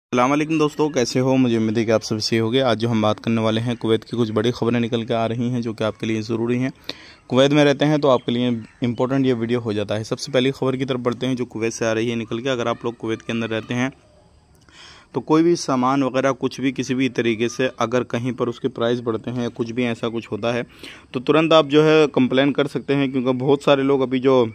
अस्सलाम वालेकुम दोस्तों, कैसे हो। मुझे उम्मीद है कि आप सब सही होंगे। आज जो हम बात करने वाले हैं, कुवैत की कुछ बड़ी खबरें निकल के आ रही हैं जो कि आपके लिए ज़रूरी हैं। कुवैत में रहते हैं तो आपके लिए इंपॉर्टेंट ये वीडियो हो जाता है। सबसे पहली खबर की तरफ बढ़ते हैं जो कुवैत से आ रही है निकल के। अगर आप लोग कुवैत के अंदर रहते हैं तो कोई भी सामान वगैरह कुछ भी किसी भी तरीके से अगर कहीं पर उसके प्राइस बढ़ते हैं या कुछ भी ऐसा कुछ होता है तो तुरंत आप जो है कंप्लेन कर सकते हैं, क्योंकि बहुत सारे लोग अभी जो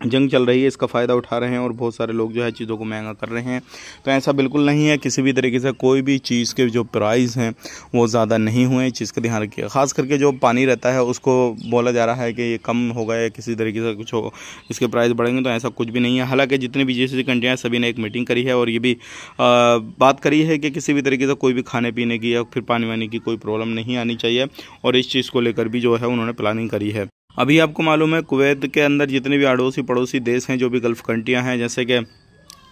जंग चल रही है इसका फ़ायदा उठा रहे हैं और बहुत सारे लोग जो है चीज़ों को महंगा कर रहे हैं। तो ऐसा बिल्कुल नहीं है, किसी भी तरीके से कोई भी चीज़ के जो प्राइस हैं वो ज़्यादा नहीं हुए। इस चीज़ का ध्यान रखिए। ख़ास करके जो पानी रहता है उसको बोला जा रहा है कि ये कम होगा या किसी तरीके से कुछ हो, इसके प्राइस बढ़ेंगे, तो ऐसा कुछ भी नहीं है। हालांकि जितनी भी जीसीसी कंट्रियाँ हैं सभी ने एक मीटिंग करी है और ये भी बात करी है कि किसी भी तरीके से कोई भी खाने पीने की या फिर पानी वानी की कोई प्रॉब्लम नहीं आनी चाहिए, और इस चीज़ को लेकर भी जो है उन्होंने प्लानिंग करी है। अभी आपको मालूम है कुवैत के अंदर जितने भी अड़ोसी पड़ोसी देश हैं, जो भी गल्फ़ कंट्रियां हैं, जैसे कि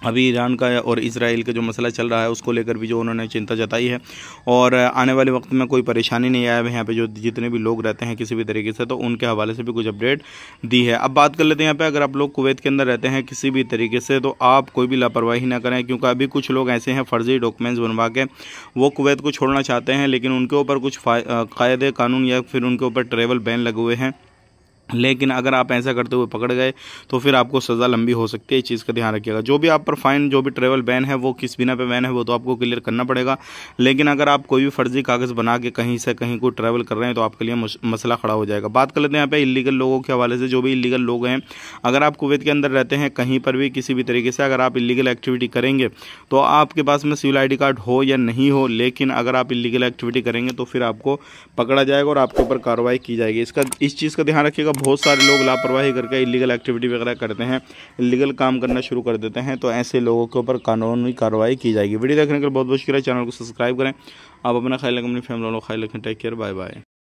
अभी ईरान का और इजराइल का जो मसला चल रहा है उसको लेकर भी जो उन्होंने चिंता जताई है, और आने वाले वक्त में कोई परेशानी नहीं आया है यहाँ पे जो जितने भी लोग रहते हैं किसी भी तरीके से, तो उनके हवाले से भी कुछ अपडेट दी है। अब बात कर लेते हैं यहाँ पे, अगर आप लोग कुवैत के अंदर रहते हैं किसी भी तरीके से तो आप कोई भी लापरवाही ना करें, क्योंकि अभी कुछ लोग ऐसे हैं फर्जी डॉक्यूमेंट्स बनवा के वो कुवैत को छोड़ना चाहते हैं, लेकिन उनके ऊपर कुछ कायदे कानून या फिर उनके ऊपर ट्रैवल बैन लगे हुए हैं। लेकिन अगर आप ऐसा करते हुए पकड़ गए तो फिर आपको सज़ा लंबी हो सकती है। इस चीज़ का ध्यान रखिएगा। जो भी आप पर फाइन, जो भी ट्रैवल बैन है वो किस बिना पे बैन है वो तो आपको क्लियर करना पड़ेगा। लेकिन अगर आप कोई भी फर्जी कागज़ बना के कहीं से कहीं को ट्रैवल कर रहे हैं तो आपके लिए मसला खड़ा हो जाएगा। बात कर लेते हैं यहाँ पे इलीगल लोगों के हवाले से। जो भी इलीगल लोग हैं, अगर आप कुवैत के अंदर रहते हैं कहीं पर भी किसी भी तरीके से अगर आप इलीगल एक्टिविटी करेंगे तो आपके पास में सिविल ID कार्ड हो या नहीं हो, लेकिन अगर आप इलीगल एक्टिविटी करेंगे तो फिर आपको पकड़ा जाएगा और आपके ऊपर कार्रवाई की जाएगी। इस चीज़ का ध्यान रखिएगा। बहुत सारे लोग लापरवाही करके इलीगल एक्टिविटी वगैरह करते हैं, इलीगल काम करना शुरू कर देते हैं, तो ऐसे लोगों के ऊपर कानूनी कार्रवाई की जाएगी। वीडियो देखने के लिए बहुत बहुत शुक्रिया। चैनल को सब्सक्राइब करें। आप अपना ख्याल रखें, अपनी फैमिली वालों का ख्याल रखें। Take care, bye bye.